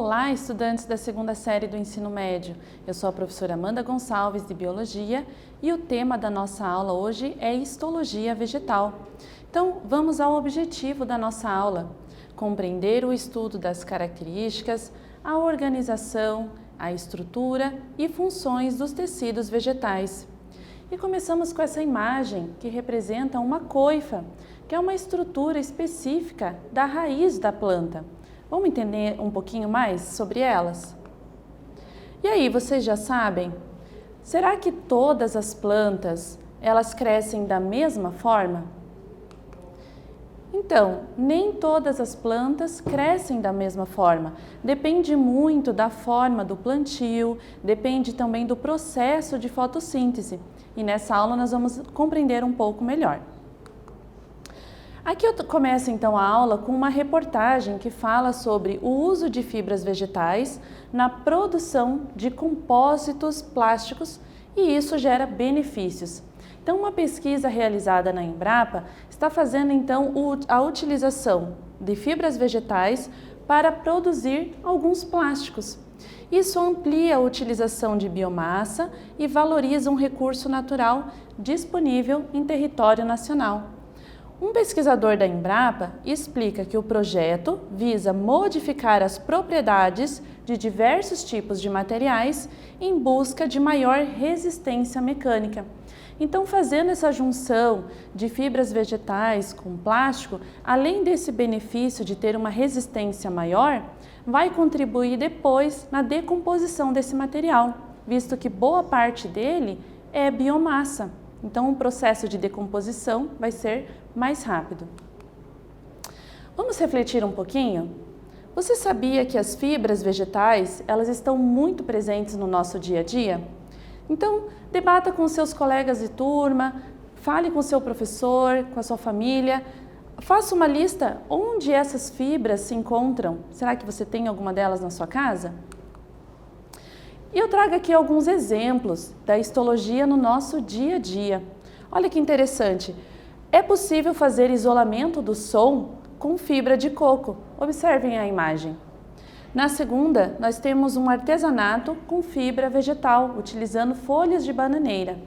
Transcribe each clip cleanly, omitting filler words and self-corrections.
Olá, estudantes da segunda série do ensino médio. Eu sou a professora Amanda Gonçalves, de Biologia, e o tema da nossa aula hoje é Histologia Vegetal. Então, vamos ao objetivo da nossa aula: compreender o estudo das características, a organização, a estrutura e funções dos tecidos vegetais. E começamos com essa imagem que representa uma coifa, que é uma estrutura específica da raiz da planta. Vamos entender um pouquinho mais sobre elas? E aí, vocês já sabem? Será que todas as plantas, elas crescem da mesma forma? Então, nem todas as plantas crescem da mesma forma. Depende muito da forma do plantio, depende também do processo de fotossíntese. E nessa aula nós vamos compreender um pouco melhor. Aqui eu começo então a aula com uma reportagem que fala sobre o uso de fibras vegetais na produção de compósitos plásticos e isso gera benefícios. Então, uma pesquisa realizada na Embrapa está fazendo então a utilização de fibras vegetais para produzir alguns plásticos. Isso amplia a utilização de biomassa e valoriza um recurso natural disponível em território nacional. Um pesquisador da Embrapa explica que o projeto visa modificar as propriedades de diversos tipos de materiais em busca de maior resistência mecânica. Então, fazendo essa junção de fibras vegetais com plástico, além desse benefício de ter uma resistência maior, vai contribuir depois na decomposição desse material, visto que boa parte dele é biomassa. Então, o processo de decomposição vai ser mais rápido. Vamos refletir um pouquinho? Você sabia que as fibras vegetais, elas estão muito presentes no nosso dia a dia? Então, debata com seus colegas de turma, fale com seu professor, com a sua família, faça uma lista onde essas fibras se encontram. Será que você tem alguma delas na sua casa? E eu trago aqui alguns exemplos da histologia no nosso dia a dia. Olha que interessante, é possível fazer isolamento do som com fibra de coco. Observem a imagem. Na segunda, nós temos um artesanato com fibra vegetal, utilizando folhas de bananeira.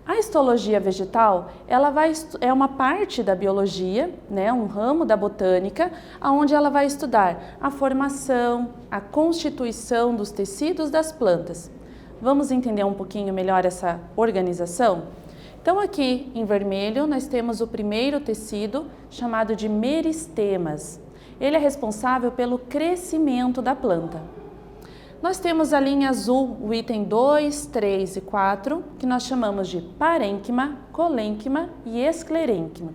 A histologia vegetal, é uma parte da biologia, um ramo da botânica, onde ela vai estudar a formação, a constituição dos tecidos das plantas. Vamos entender um pouquinho melhor essa organização? Então, aqui em vermelho, nós temos o primeiro tecido, chamado de meristemas. Ele é responsável pelo crescimento da planta. Nós temos ali em azul o item 2, 3 e 4, que nós chamamos de parênquima, colênquima e esclerênquima.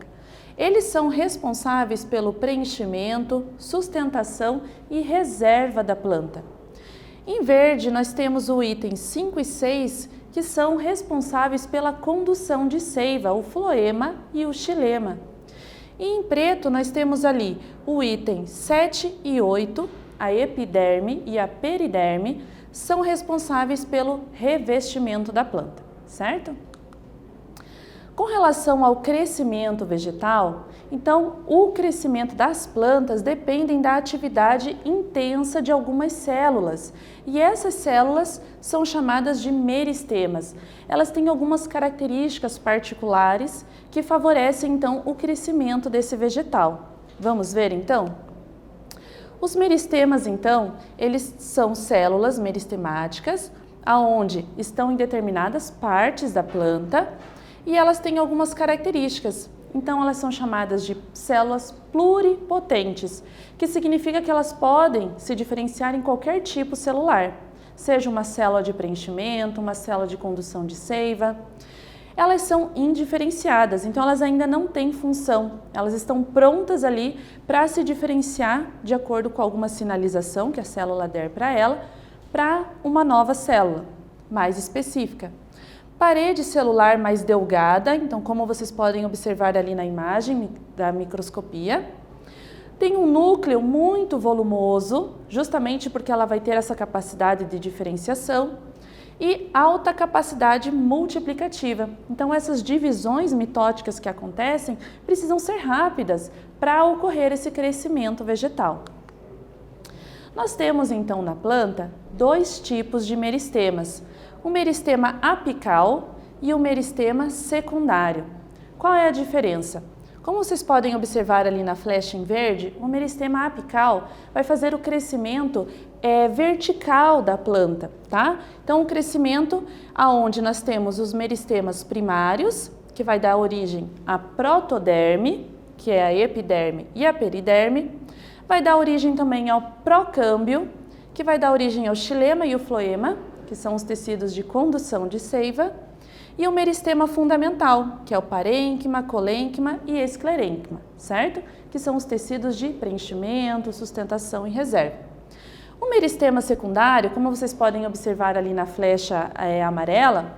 Eles são responsáveis pelo preenchimento, sustentação e reserva da planta. Em verde, nós temos o item 5 e 6, que são responsáveis pela condução de seiva, o floema e o xilema. E em preto, nós temos ali o item 7 e 8, a epiderme e a periderme, são responsáveis pelo revestimento da planta, certo? Com relação ao crescimento vegetal, então o crescimento das plantas dependem da atividade intensa de algumas células e essas células são chamadas de meristemas. Elas têm algumas características particulares que favorecem então o crescimento desse vegetal. Vamos ver então? Os meristemas, então, eles são células meristemáticas, aonde estão em determinadas partes da planta e elas têm algumas características. Então, elas são chamadas de células pluripotentes, que significa que elas podem se diferenciar em qualquer tipo celular, seja uma célula de preenchimento, uma célula de condução de seiva. Elas são indiferenciadas, então elas ainda não têm função, elas estão prontas ali para se diferenciar de acordo com alguma sinalização que a célula der para ela, para uma nova célula mais específica. Parede celular mais delgada, então como vocês podem observar ali na imagem da microscopia. Tem um núcleo muito volumoso, justamente porque ela vai ter essa capacidade de diferenciação. E alta capacidade multiplicativa. Então, essas divisões mitóticas que acontecem precisam ser rápidas para ocorrer esse crescimento vegetal. Nós temos então na planta dois tipos de meristemas, o meristema apical e o meristema secundário. Qual é a diferença? Como vocês podem observar ali na flecha em verde, o meristema apical vai fazer o crescimento vertical da planta, tá? Então, o crescimento aonde nós temos os meristemas primários, que vai dar origem à protoderme, que é a epiderme e a periderme, vai dar origem também ao procâmbio, que vai dar origem ao xilema e o floema, que são os tecidos de condução de seiva, e o meristema fundamental, que é o parênquima, colênquima e esclerênquima, certo? Que são os tecidos de preenchimento, sustentação e reserva. O meristema secundário, como vocês podem observar ali na flecha amarela,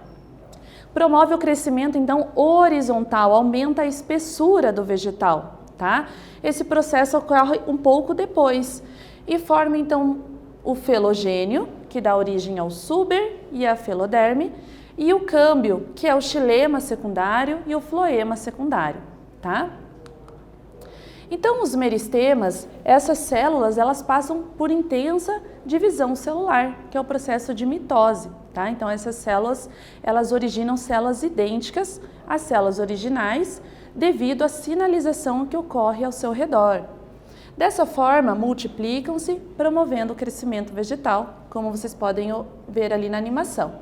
promove o crescimento então horizontal, aumenta a espessura do vegetal, tá? Esse processo ocorre um pouco depois e forma então o felogênio, que dá origem ao suber e à feloderme, e o câmbio, que é o xilema secundário e o floema secundário, tá? Então, os meristemas, essas células, elas passam por intensa divisão celular, que é o processo de mitose, tá? Então, essas células, elas originam células idênticas às células originais, devido à sinalização que ocorre ao seu redor. Dessa forma, multiplicam-se, promovendo o crescimento vegetal, como vocês podem ver ali na animação.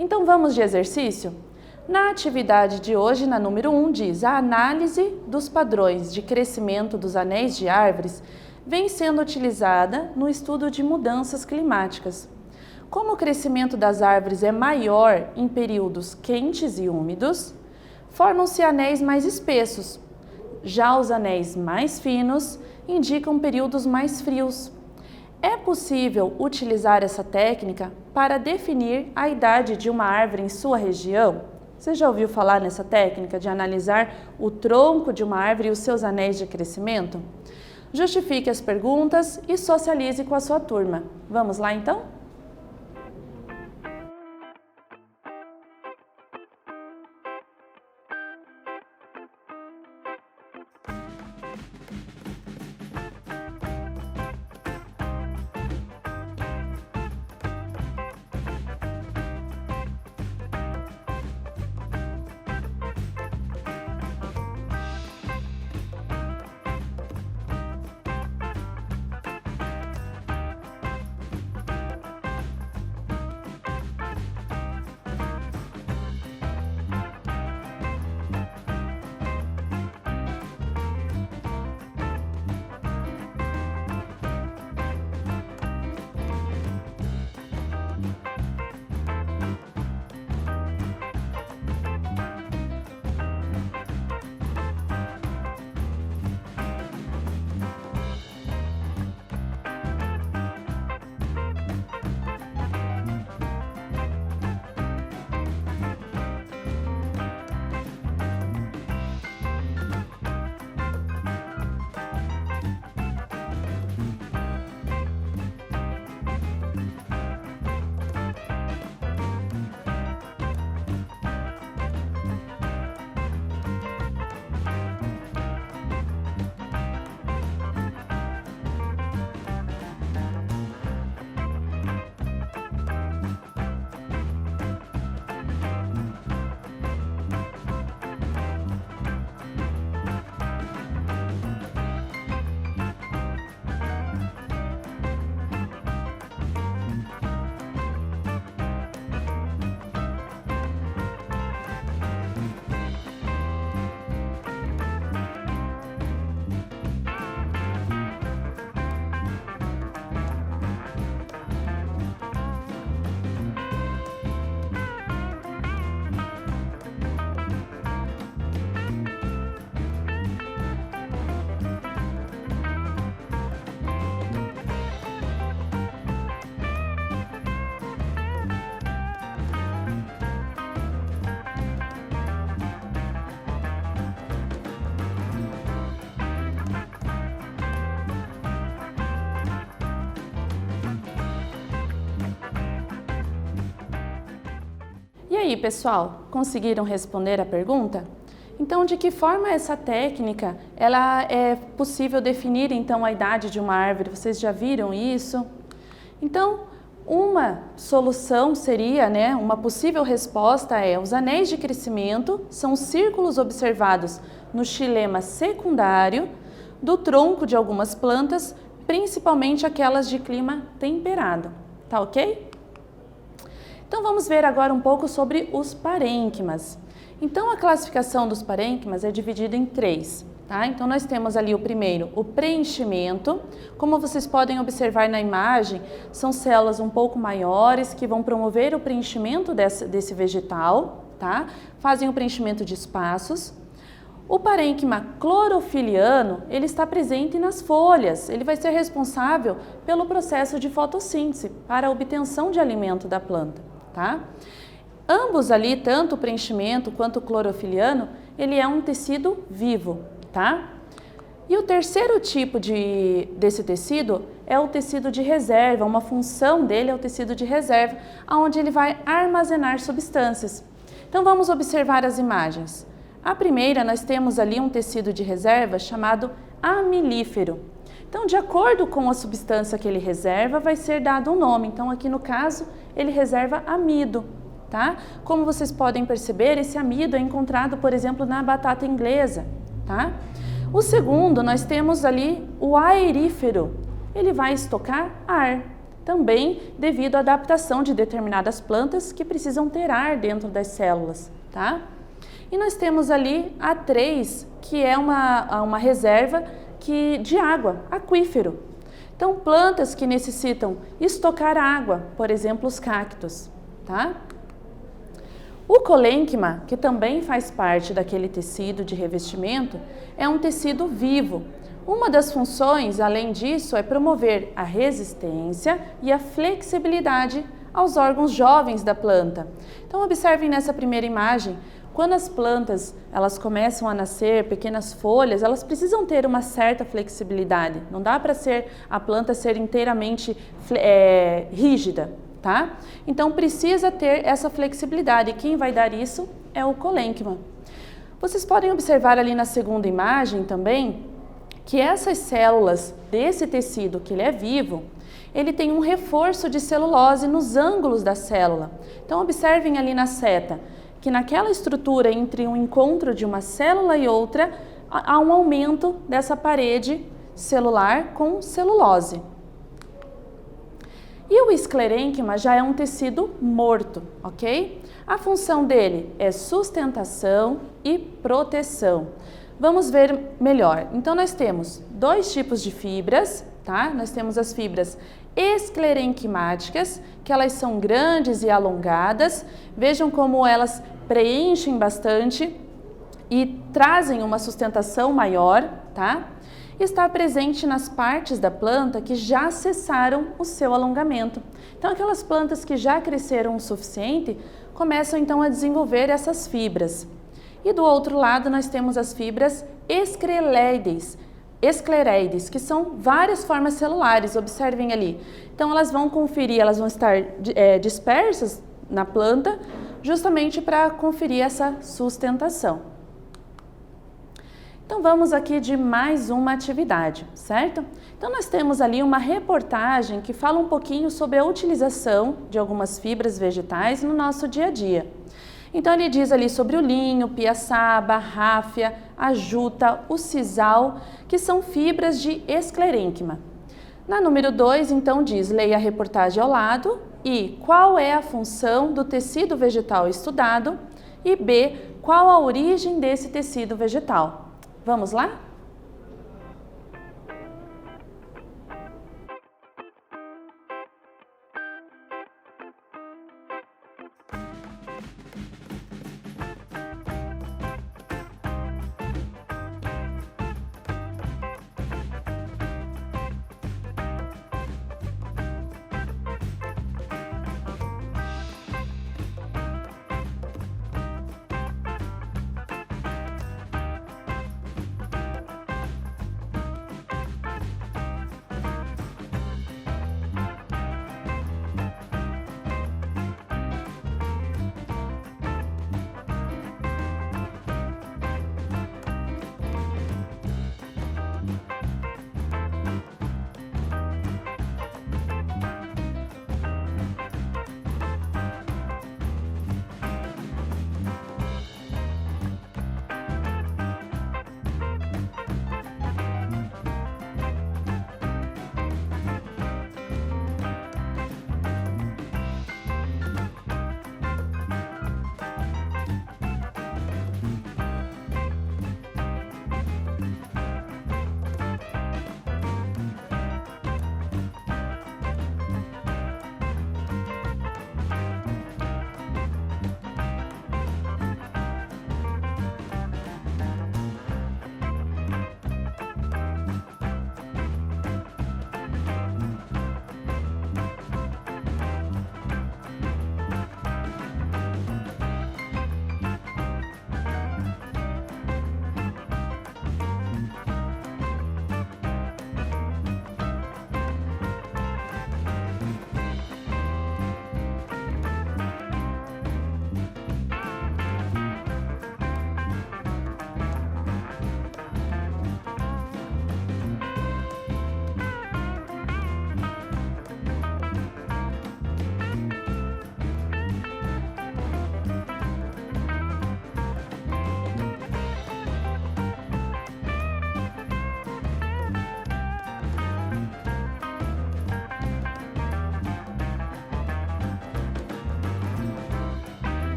Então, vamos de exercício? Na atividade de hoje, na número 1, diz: a análise dos padrões de crescimento dos anéis de árvores vem sendo utilizada no estudo de mudanças climáticas. Como o crescimento das árvores é maior em períodos quentes e úmidos, formam-se anéis mais espessos. Já os anéis mais finos indicam períodos mais frios. É possível utilizar essa técnica para definir a idade de uma árvore em sua região? Você já ouviu falar nessa técnica de analisar o tronco de uma árvore e os seus anéis de crescimento? Justifique as perguntas e socialize com a sua turma. Vamos lá então? E aí, pessoal, conseguiram responder a pergunta? Então, de que forma essa técnica, ela é possível definir então a idade de uma árvore? Vocês já viram isso? Então, uma solução seria, uma possível resposta é: os anéis de crescimento são círculos observados no xilema secundário do tronco de algumas plantas, principalmente aquelas de clima temperado. Tá ok? Então vamos ver agora um pouco sobre os parênquimas. Então a classificação dos parênquimas é dividida em 3. Tá? Então nós temos ali o primeiro, o preenchimento. Como vocês podem observar na imagem, são células um pouco maiores que vão promover o preenchimento desse vegetal, tá? Fazem o preenchimento de espaços. O parênquima clorofiliano, ele está presente nas folhas. Ele vai ser responsável pelo processo de fotossíntese para a obtenção de alimento da planta, tá? Ambos ali, tanto o preenchimento quanto o clorofiliano, ele é um tecido vivo, tá? E o terceiro tipo desse tecido é o tecido de reserva. Uma função dele é o tecido de reserva, onde ele vai armazenar substâncias. Então vamos observar as imagens. A primeira, nós temos ali um tecido de reserva chamado amilífero. Então, de acordo com a substância que ele reserva, vai ser dado um nome. Então, aqui no caso, ele reserva amido, tá? Como vocês podem perceber, esse amido é encontrado, por exemplo, na batata inglesa, tá? O segundo, nós temos ali o aerífero. Ele vai estocar ar, também devido à adaptação de determinadas plantas que precisam ter ar dentro das células, tá? E nós temos ali a 3, que é uma reserva de água, aquífero. Então, plantas que necessitam estocar água, por exemplo, os cactos, tá? O colênquima, que também faz parte daquele tecido de revestimento, é um tecido vivo. Uma das funções, além disso, é promover a resistência e a flexibilidade aos órgãos jovens da planta. Então, observem nessa primeira imagem. Quando as plantas elas começam a nascer, pequenas folhas, elas precisam ter uma certa flexibilidade. Não dá para a planta ser inteiramente rígida, tá? Então precisa ter essa flexibilidade. E quem vai dar isso é o colênquima. Vocês podem observar ali na segunda imagem também que essas células desse tecido, que ele é vivo, ele tem um reforço de celulose nos ângulos da célula. Então observem ali na seta que naquela estrutura entre um encontro de uma célula e outra, há um aumento dessa parede celular com celulose. E o esclerênquima já é um tecido morto, ok? A função dele é sustentação e proteção. Vamos ver melhor. Então nós temos 2 tipos de fibras, tá? Nós temos as fibras esclerenquimáticas, que elas são grandes e alongadas. Vejam como elas preenchem bastante e trazem uma sustentação maior, tá? Está presente nas partes da planta que já cessaram o seu alongamento. Então, aquelas plantas que já cresceram o suficiente começam então a desenvolver essas fibras. E do outro lado nós temos as fibras esclereides, que são várias formas celulares, observem ali. Então elas vão elas vão estar dispersas na planta, justamente para conferir essa sustentação. Então vamos aqui de mais uma atividade, certo? Então nós temos ali uma reportagem que fala um pouquinho sobre a utilização de algumas fibras vegetais no nosso dia a dia. Então ele diz ali sobre o linho, piaçaba, ráfia, a juta, o sisal, que são fibras de esclerênquima. Na número 2, então diz, leia a reportagem ao lado e qual é a função do tecido vegetal estudado e B, qual a origem desse tecido vegetal. Vamos lá?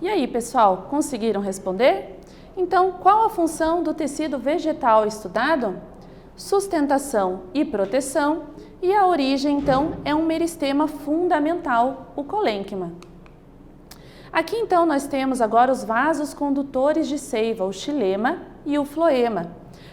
E aí, pessoal, conseguiram responder? Então, qual a função do tecido vegetal estudado? Sustentação e proteção, e a origem, então, é um meristema fundamental, o colênquima. Aqui, então, nós temos agora os vasos condutores de seiva, o xilema e o floema.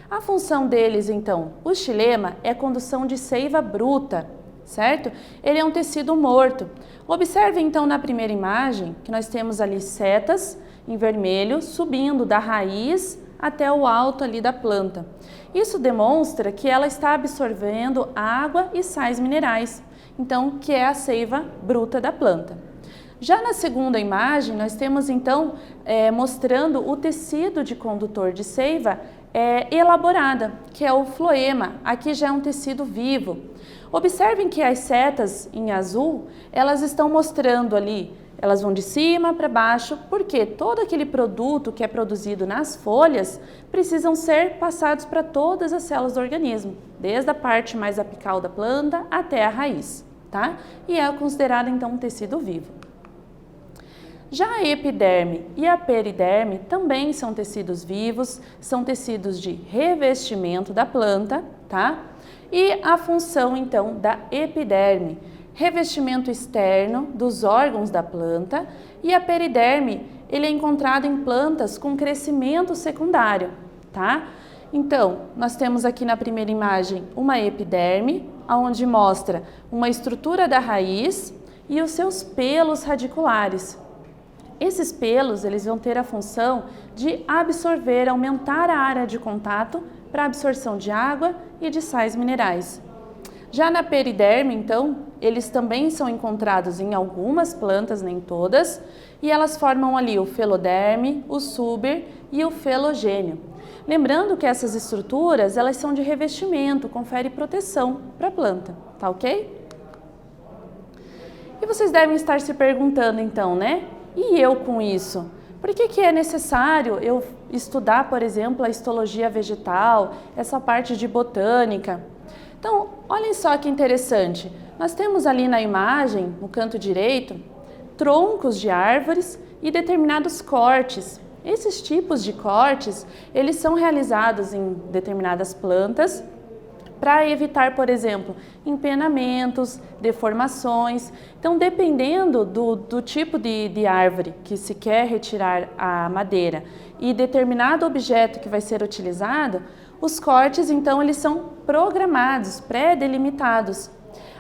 A função deles, então, o xilema é condução de seiva bruta, certo? Ele é um tecido morto. Observe, então, na primeira imagem, que nós temos ali setas em vermelho, subindo da raiz até o alto ali da planta. Isso demonstra que ela está absorvendo água e sais minerais, então, que é a seiva bruta da planta. Já na segunda imagem, nós temos, então, mostrando o tecido de condutor de seiva elaborada, que é o floema. Aqui já é um tecido vivo. Observem que as setas em azul, elas estão mostrando ali, elas vão de cima para baixo, porque todo aquele produto que é produzido nas folhas precisam ser passados para todas as células do organismo, desde a parte mais apical da planta até a raiz, tá? E é considerado então um tecido vivo. Já a epiderme e a periderme também são tecidos vivos, são tecidos de revestimento da planta, tá? E a função então da epiderme, revestimento externo dos órgãos da planta, e a periderme, ele é encontrado em plantas com crescimento secundário, tá? Então, nós temos aqui na primeira imagem uma epiderme, onde mostra uma estrutura da raiz e os seus pelos radiculares. Esses pelos, eles vão ter a função de absorver, aumentar a área de contato para absorção de água e de sais minerais. Já na periderme, então, eles também são encontrados em algumas plantas, nem todas, e elas formam ali o feloderme, o suber e o felogênio. Lembrando que essas estruturas, elas são de revestimento, confere proteção para a planta, tá ok? E vocês devem estar se perguntando então, né? E eu com isso? Por que é necessário eu estudar, por exemplo, a histologia vegetal, essa parte de botânica? Então, olhem só que interessante. Nós temos ali na imagem, no canto direito, troncos de árvores e determinados cortes. Esses tipos de cortes, eles são realizados em determinadas plantas para evitar, por exemplo, empenamentos, deformações. Então, dependendo do tipo de árvore que se quer retirar a madeira e determinado objeto que vai ser utilizado, os cortes, então, eles são programados, pré-delimitados.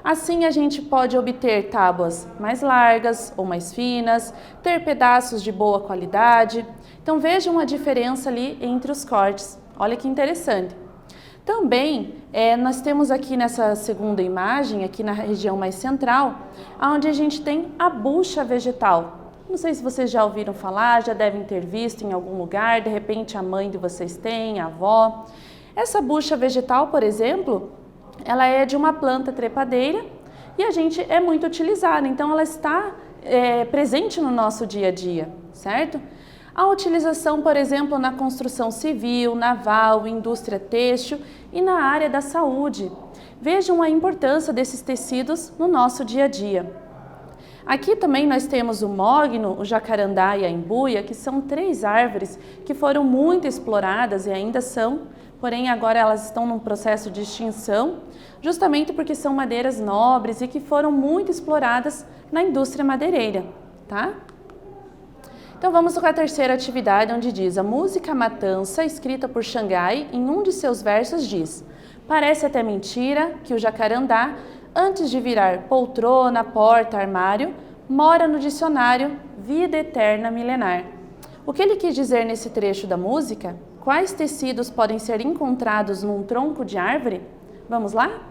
Assim, a gente pode obter tábuas mais largas ou mais finas, ter pedaços de boa qualidade. Então, vejam a diferença ali entre os cortes. Olha que interessante. Também, nós temos aqui nessa segunda imagem, aqui na região mais central, onde a gente tem a bucha vegetal. Não sei se vocês já ouviram falar, já devem ter visto em algum lugar, de repente a mãe de vocês tem, a avó. Essa bucha vegetal, por exemplo, ela é de uma planta trepadeira e a gente é muito utilizada, então ela está presente no nosso dia a dia, certo? A utilização, por exemplo, na construção civil, naval, indústria têxtil e na área da saúde. Vejam a importância desses tecidos no nosso dia a dia. Aqui também nós temos o mogno, o jacarandá e a embuia, que são 3 árvores que foram muito exploradas e ainda são, porém agora elas estão num processo de extinção, justamente porque são madeiras nobres e que foram muito exploradas na indústria madeireira, tá? Então vamos com a terceira atividade, onde diz: a música Matança, escrita por Xangai, em um de seus versos diz: parece até mentira que o jacarandá, antes de virar poltrona, porta, armário, mora no dicionário vida eterna milenar. O que ele quis dizer nesse trecho da música? Quais tecidos podem ser encontrados num tronco de árvore? Vamos lá?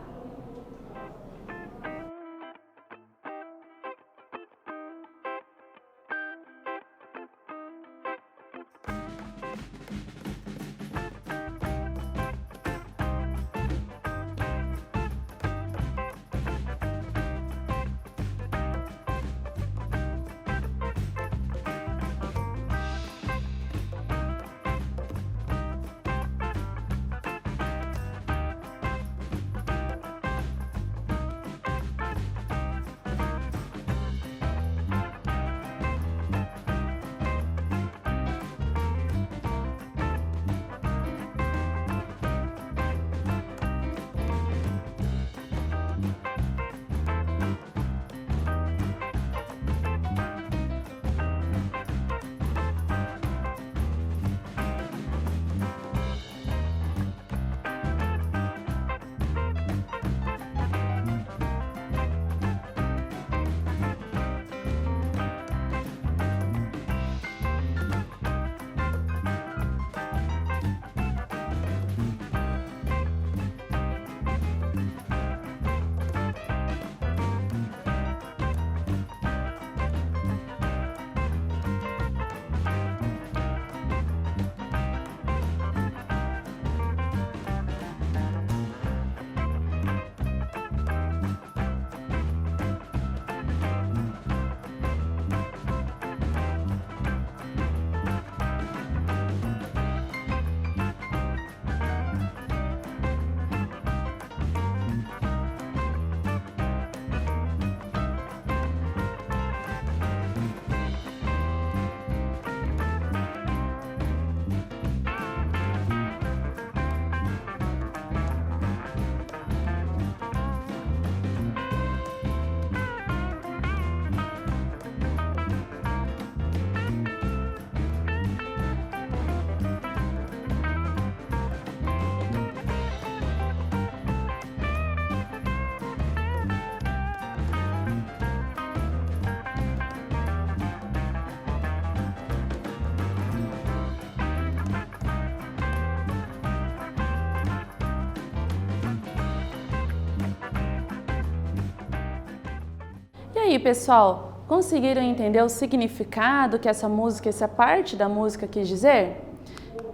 aí, pessoal, conseguiram entender o significado que essa música, essa parte da música quis dizer?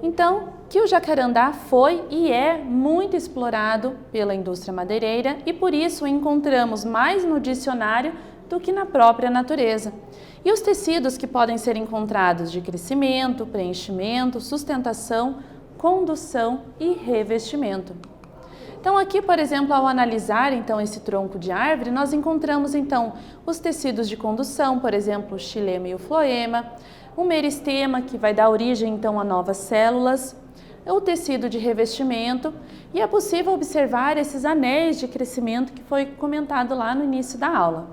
Então, que o jacarandá foi e é muito explorado pela indústria madeireira e por isso o encontramos mais no dicionário do que na própria natureza. E os tecidos que podem ser encontrados de crescimento, preenchimento, sustentação, condução e revestimento. Então aqui, por exemplo, ao analisar então esse tronco de árvore, nós encontramos então os tecidos de condução, por exemplo, o xilema e o floema, o meristema, que vai dar origem então a novas células, o tecido de revestimento, e é possível observar esses anéis de crescimento que foi comentado lá no início da aula.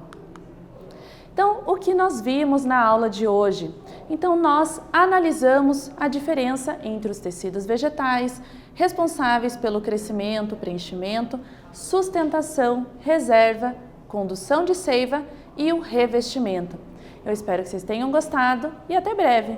Então, o que nós vimos na aula de hoje? Então, nós analisamos a diferença entre os tecidos vegetais, responsáveis pelo crescimento, preenchimento, sustentação, reserva, condução de seiva e o revestimento. Eu espero que vocês tenham gostado e até breve!